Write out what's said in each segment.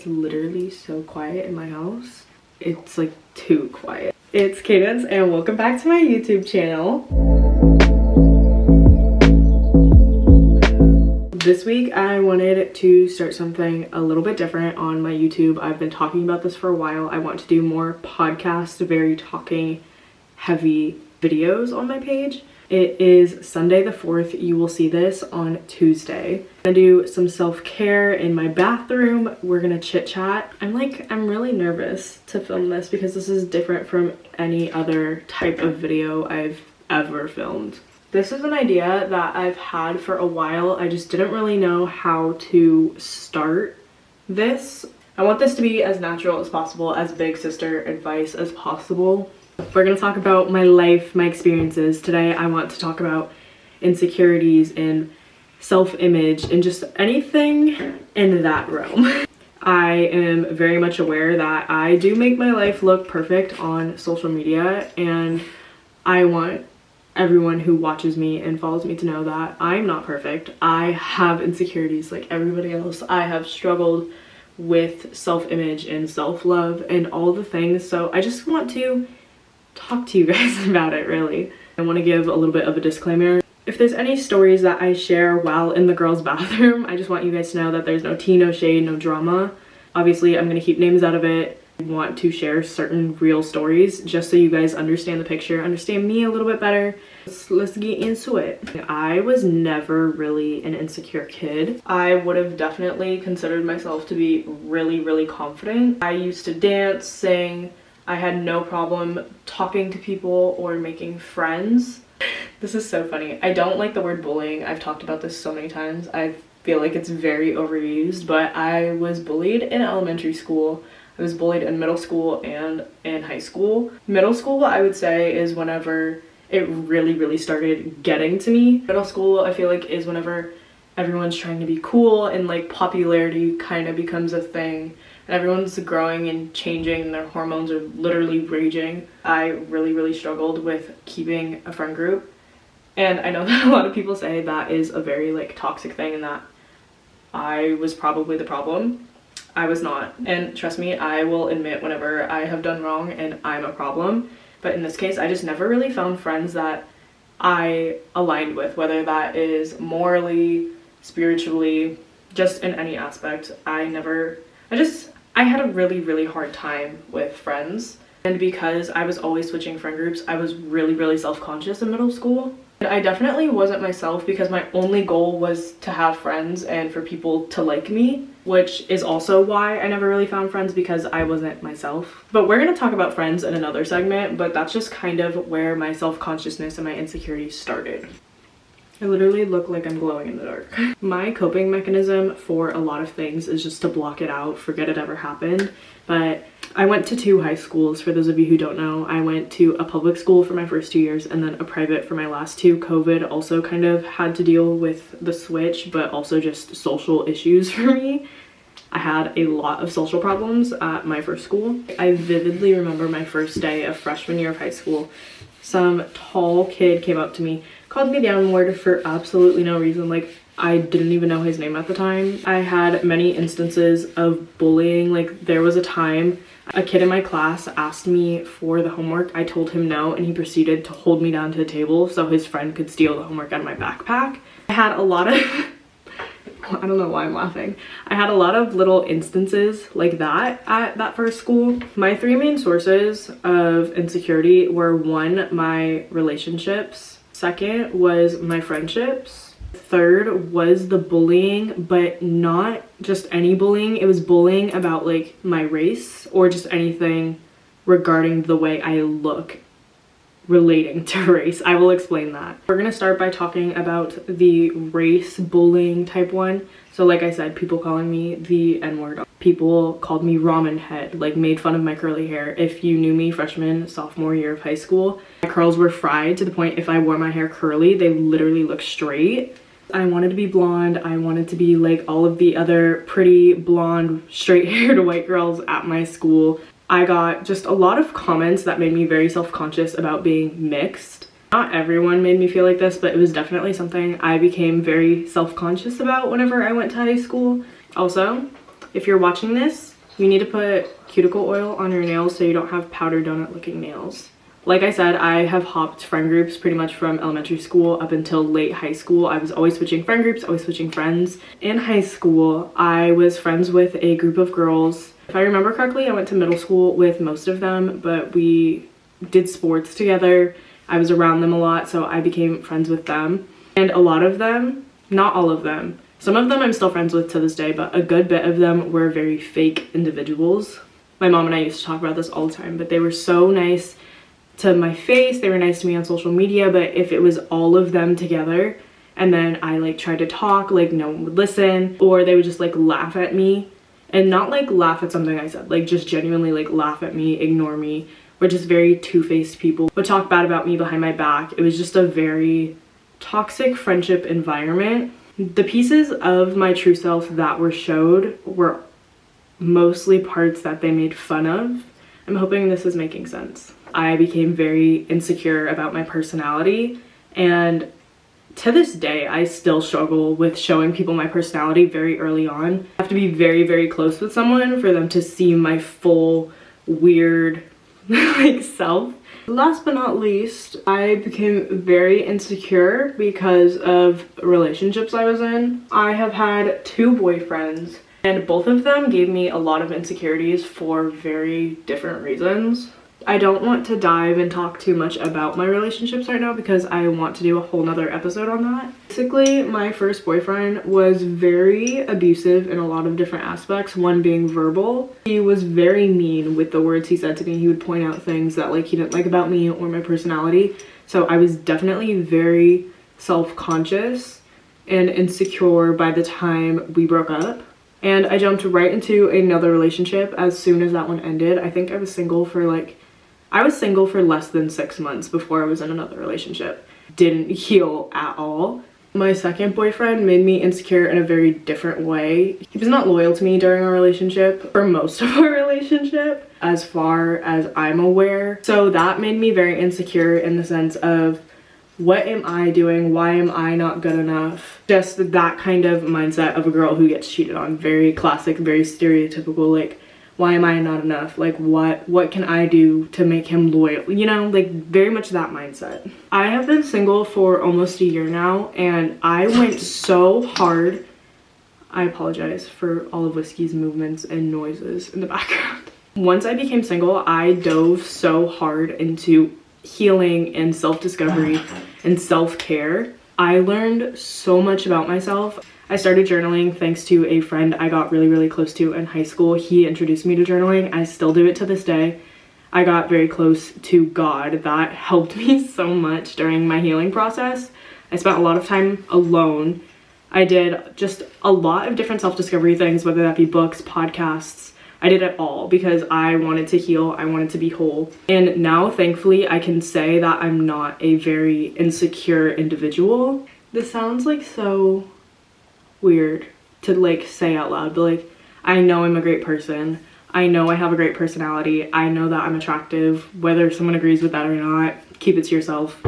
literally so quiet in my house. It's like too quiet. It's Cadence and welcome back to my YouTube channel. This week I wanted to start something a little bit different on my YouTube. I've been talking about this for a while. I want to do more podcast, very talking heavy videos on my page. It is Sunday the 4th. You will see this on Tuesday. I'm gonna do some self-care in my bathroom. We're gonna chit chat. I'm really nervous to film this because this is different from any other type of video I've ever filmed. This is an idea that I've had for a while. I just didn't really know how to start this. I want this to be as natural as possible, as big sister advice as possible. We're gonna talk about my life, my experiences. Today I want to talk about insecurities and self-image and just anything in that realm. I am very much aware that I do make my life look perfect on social media, and I want everyone who watches me and follows me to know that I'm not perfect. I have insecurities like everybody else. I have struggled with self-image and self-love and all the things, so I just want to talk to you guys about it, really. I want to give a little bit of a disclaimer. If there's any stories that I share while in the girls' bathroom, I just want you guys to know that there's no tea, no shade, no drama. Obviously, I'm going to keep names out of it. I want to share certain real stories just so you guys understand the picture, understand me a little bit better. Let's get into it. I was never really an insecure kid. I would have definitely considered myself to be really, really confident. I used to dance, sing. I had no problem talking to people or making friends. This is so funny. I don't like the word bullying. I've talked about this so many times. I feel like it's very overused, but I was bullied in elementary school. I was bullied in middle school and in high school. Middle school, I would say, is whenever it really started getting to me. Middle school, I feel like, is whenever everyone's trying to be cool and like popularity kind of becomes a thing. And everyone's growing and changing and their hormones are literally raging. I really struggled with keeping a friend group. And I know that a lot of people say that is a very like toxic thing and that I was probably the problem. I was not. And trust me, I will admit whenever I have done wrong and I'm a problem. But in this case, I just never really found friends that I aligned with, whether that is morally, spiritually, just in any aspect. I had a really hard time with friends, and because I was always switching friend groups, I was really self-conscious in middle school. And I definitely wasn't myself because my only goal was to have friends and for people to like me, which is also why I never really found friends, because I wasn't myself. But we're gonna talk about friends in another segment, but that's just kind of where my self-consciousness and my insecurities started. I literally look like I'm glowing in the dark. My coping mechanism for a lot of things is just to block it out, forget it ever happened. But I went to 2 high schools, for those of you who don't know. I went to a public school for my first 2 years and then a private for my last 2. COVID also kind of had to deal with the switch, but also just social issues for me. I had a lot of social problems at my first school. I vividly remember my first day of freshman year of high school. Some tall kid came up to me, called me downward for absolutely no reason. Like, I didn't even know his name at the time. I had many instances of bullying. Like, there was a time a kid in my class asked me for the homework. I told him no, and he proceeded to hold me down to the table so his friend could steal the homework out of my backpack. I had a lot of I don't know why I'm laughing. I had a lot of little instances like that at that first school. My 3 main sources of insecurity were 1, my relationships. 2nd was my friendships. 3rd was the bullying, but not just any bullying. It was bullying about like my race or just anything regarding the way I look relating to race. I will explain that. We're gonna start by talking about the race bullying type one. So like I said, people calling me the N-word. People called me ramen head, like made fun of my curly hair. If you knew me freshman, sophomore year of high school, my curls were fried to the point if I wore my hair curly, they literally looked straight. I wanted to be blonde. I wanted to be like all of the other pretty blonde, straight-haired white girls at my school. I got just a lot of comments that made me very self-conscious about being mixed. Not everyone made me feel like this, but it was definitely something I became very self-conscious about whenever I went to high school. Also, if you're watching this, You need to put cuticle oil on your nails so you don't have powder donut looking nails. Like I said, I have hopped friend groups pretty much from elementary school up until late high school. I was always switching friend groups, always switching friends. In high school, I was friends with a group of girls. If I remember correctly, I went to middle school with most of them, but we did sports together. I was around them a lot, so I became friends with them. And a lot of them, not all of them, some of them I'm still friends with to this day, but a good bit of them were very fake individuals. My mom and I used to talk about this all the time, but they were so nice to my face, they were nice to me on social media, but if it was all of them together and then I like tried to talk, like no one would listen, or they would just like laugh at me, and not like laugh at something I said, like just genuinely like laugh at me, ignore me, were just very two-faced people, would talk bad about me behind my back. It was just a very toxic friendship environment. The pieces of my true self that were showed were mostly parts that they made fun of. I'm hoping this is making sense. I became very insecure about my personality, and to this day I still struggle with showing people my personality very early on. I have to be very, very close with someone for them to see my full weird like self. Last but not least, I became very insecure because of relationships I was in. I have had 2 boyfriends, and both of them gave me a lot of insecurities for very different reasons. I don't want to dive and talk too much about my relationships right now because I want to do a whole nother episode on that. Basically, my first boyfriend was very abusive in a lot of different aspects, one being verbal. He was very mean with the words he said to me. He would point out things that like he didn't like about me or my personality. So I was definitely very self-conscious and insecure by the time we broke up. And I jumped right into another relationship as soon as that one ended. I think I was single for less than 6 months before I was in another relationship. Didn't heal at all. My second boyfriend made me insecure in a very different way. He was not loyal to me during our relationship, for most of our relationship, as far as I'm aware. So that made me very insecure in the sense of, what am I doing? Why am I not good enough? Just that kind of mindset of a girl who gets cheated on. Very classic, very stereotypical, like, why am I not enough? Like, what can I do to make him loyal? You know, like very much that mindset. I have been single for almost a year now, and I went so hard. I apologize for all of Whiskey's movements and noises in the background. Once I became single, I dove so hard into healing and self-discovery and self-care. I learned so much about myself. I started journaling thanks to a friend I got really, really close to in high school. He introduced me to journaling. I still do it to this day. I got very close to God. That helped me so much during my healing process. I spent a lot of time alone. I did just a lot of different self-discovery things, whether that be books, podcasts. I did it all because I wanted to heal. I wanted to be whole. And now, thankfully, I can say that I'm not a very insecure individual. This sounds like so weird to like say out loud, but like, I know I'm a great person. I know I have a great personality. I know that I'm attractive, whether someone agrees with that or not. Keep it to yourself.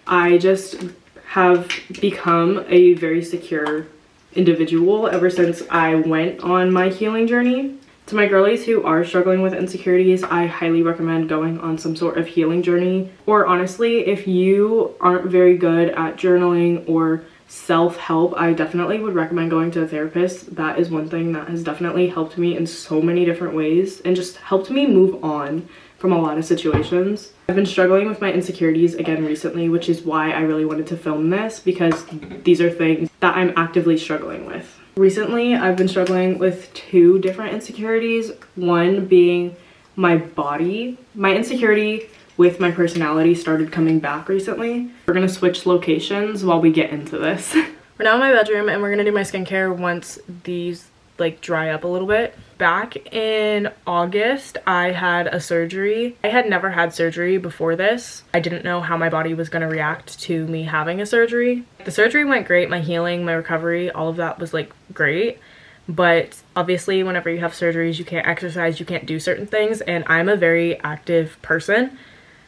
I just have become a very secure individual ever since I went on my healing journey. To my girlies who are struggling with insecurities, I highly recommend going on some sort of healing journey. Or honestly, if you aren't very good at journaling or self-help, I definitely would recommend going to a therapist. That is one thing that has definitely helped me in so many different ways and just helped me move on from a lot of situations. I've been struggling with my insecurities again recently, which is why I really wanted to film this, because these are things that I'm actively struggling with. Recently, I've been struggling with 2 different insecurities. One being my body. My insecurity with my personality started coming back recently. We're gonna switch locations while we get into this. We're now in my bedroom and we're gonna do my skincare once these like dry up a little bit. Back in August, I had a surgery. I had never had surgery before this. I didn't know how my body was gonna react to me having a surgery. The surgery went great. My healing, my recovery, all of that was like great. But obviously whenever you have surgeries, you can't exercise, you can't do certain things. And I'm a very active person.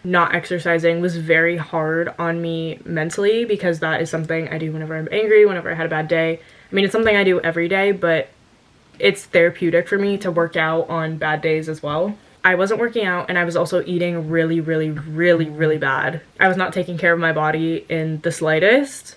Not exercising was very hard on me mentally because that is something I do whenever I'm angry, whenever I had a bad day. I mean, it's something I do every day, but it's therapeutic for me to work out on bad days as well. I wasn't working out, and I was also eating really, really, really, really bad. I was not taking care of my body in the slightest.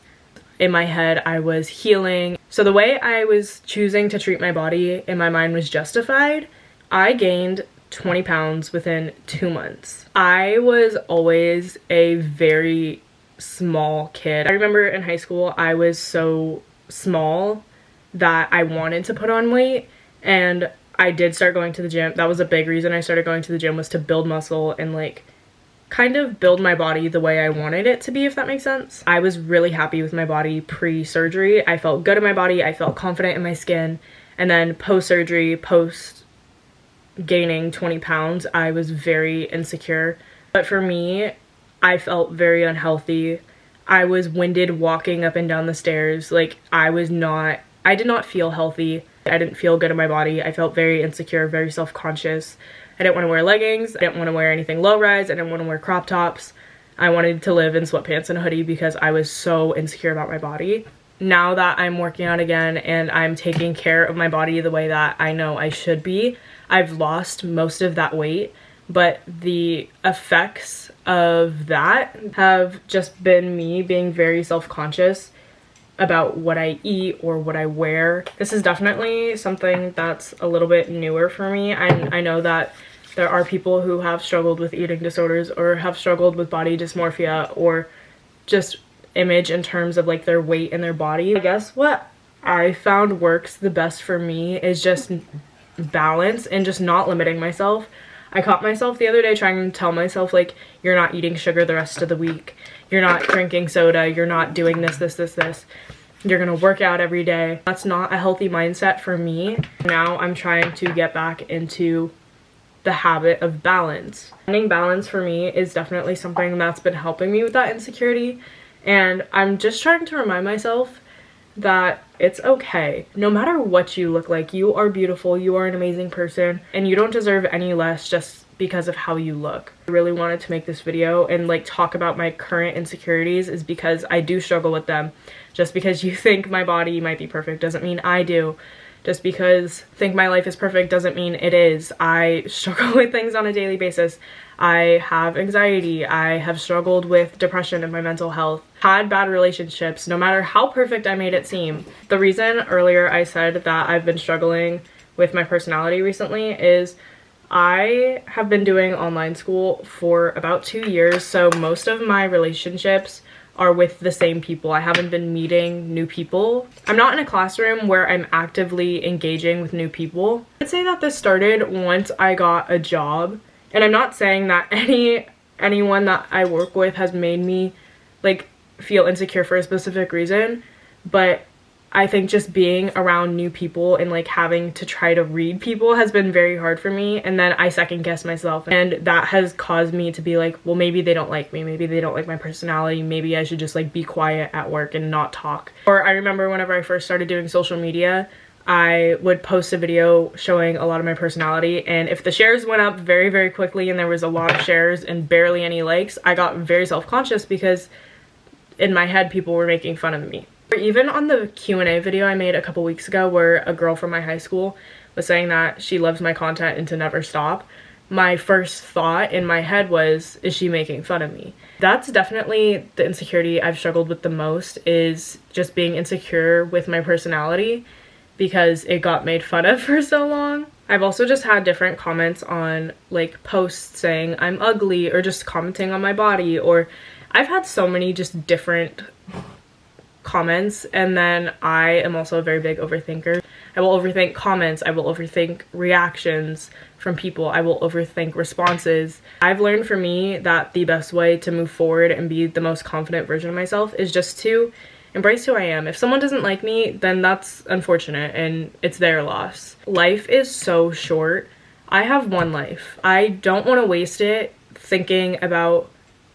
In my head, I was healing. So the way I was choosing to treat my body in my mind was justified. I gained 20 pounds within 2 months. I was always a very small kid. I remember in high school, I was so small that I wanted to put on weight, and I did start going to the gym. That was a big reason I started going to the gym, was to build muscle and like kind of build my body the way I wanted it to be, if that makes sense. I was really happy with my body pre-surgery. I felt good in my body. I felt confident in my skin. And then post-surgery, post gaining 20 pounds, I was very insecure. But for me, I felt very unhealthy. I was winded walking up and down the stairs. Like, I did not feel healthy. I didn't feel good in my body. I felt very insecure, very self-conscious. I didn't want to wear leggings. I didn't want to wear anything low-rise. I didn't want to wear crop tops. I wanted to live in sweatpants and a hoodie because I was so insecure about my body. Now that I'm working out again and I'm taking care of my body the way that I know I should be, I've lost most of that weight, but the effects of that have just been me being very self-conscious about what I eat or what I wear. This is definitely something that's a little bit newer for me. I know that there are people who have struggled with eating disorders or have struggled with body dysmorphia or just image in terms of like their weight and their body. I guess what I found works the best for me is just balance and just not limiting myself. I caught myself the other day trying to tell myself, like, you're not eating sugar the rest of the week. You're not drinking soda. You're not doing this. You're gonna work out every day. That's not a healthy mindset for me. Now I'm trying to get back into the habit of balance. Finding balance for me is definitely something that's been helping me with that insecurity. And I'm just trying to remind myself that it's okay. No matter what you look like, you are beautiful, you are an amazing person, and you don't deserve any less just because of how you look. I really wanted to make this video and like talk about my current insecurities is because I do struggle with them. Just because you think my body might be perfect doesn't mean I do. Just because I think my life is perfect doesn't mean it is. I struggle with things on a daily basis. I have anxiety. I have struggled with depression and my mental health. Had bad relationships, no matter how perfect I made it seem. The reason earlier I said that I've been struggling with my personality recently is I have been doing online school for about 2 years, so most of my relationships are with the same people. I haven't been meeting new people. I'm not in a classroom where I'm actively engaging with new people. I'd say that this started once I got a job, and I'm not saying that anyone that I work with has made me like feel insecure for a specific reason, but I think just being around new people and like having to try to read people has been very hard for me, and then I second guess myself, and that has caused me to be like, well, maybe they don't like me, maybe they don't like my personality, maybe I should just like be quiet at work and not talk. Or I remember whenever I first started doing social media, I would post a video showing a lot of my personality, and if the shares went up very, very quickly and there was a lot of shares and barely any likes, I got very self-conscious because in my head people were making fun of me. Or even on the Q&A video I made a couple weeks ago where a girl from my high school was saying that she loves my content and to never stop, my first thought in my head was, is she making fun of me? That's definitely the insecurity I've struggled with the most, is just being insecure with my personality because it got made fun of for so long. I've also just had different comments on like posts saying I'm ugly, or just commenting on my body, or I've had so many just different comments. And then I am also a very big overthinker. I will overthink comments, I will overthink reactions from people, I will overthink responses. I've learned for me that the best way to move forward and be the most confident version of myself is just to embrace who I am. If someone doesn't like me, then that's unfortunate and it's their loss. Life is so short. I have one life. I don't want to waste it thinking about,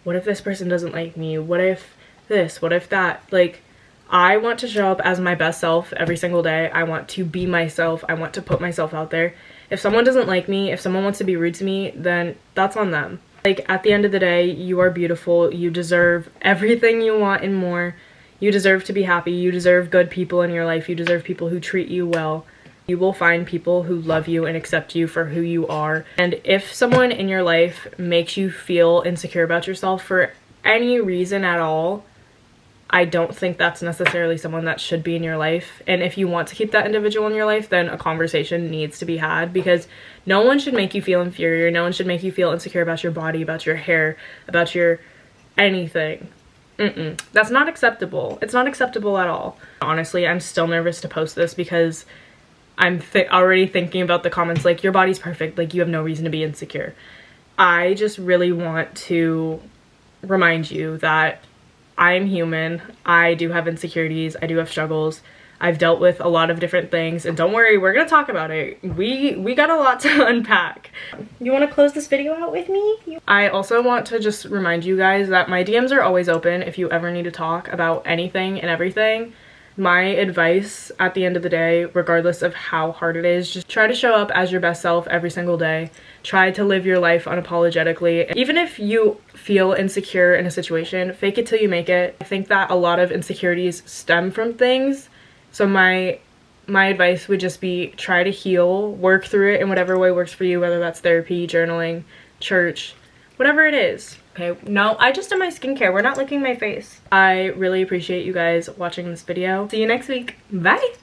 what if this person doesn't like me? What if this? What if that? Like, I want to show up as my best self every single day. I want to be myself. I want to put myself out there. If someone doesn't like me, if someone wants to be rude to me, then that's on them. Like, at the end of the day, you are beautiful. You deserve everything you want and more. You deserve to be happy. You deserve good people in your life. You deserve people who treat you well. You will find people who love you and accept you for who you are. And if someone in your life makes you feel insecure about yourself for any reason at all, I don't think that's necessarily someone that should be in your life. And if you want to keep that individual in your life, then a conversation needs to be had, because no one should make you feel inferior. No one should make you feel insecure about your body, about your hair, about your anything. That's not acceptable. It's not acceptable at all. Honestly, I'm still nervous to post this because I'm already thinking about the comments like, your body's perfect, like you have no reason to be insecure. I just really want to remind you that I'm human. I do have insecurities. I do have struggles. I've dealt with a lot of different things, and don't worry, we're gonna talk about it. We got a lot to unpack. You want to close this video out with me? I also want to just remind you guys that my DMs are always open if you ever need to talk about anything and everything. My advice at the end of the day, regardless of how hard it is, just try to show up as your best self every single day. Try to live your life unapologetically. Even if you feel insecure in a situation, fake it till you make it. I think that a lot of insecurities stem from things. So my advice would just be try to heal, work through it in whatever way works for you, whether that's therapy, journaling, church, whatever it is. Okay, no, I just did my skincare. We're not licking my face. I really appreciate you guys watching this video. See you next week. Bye!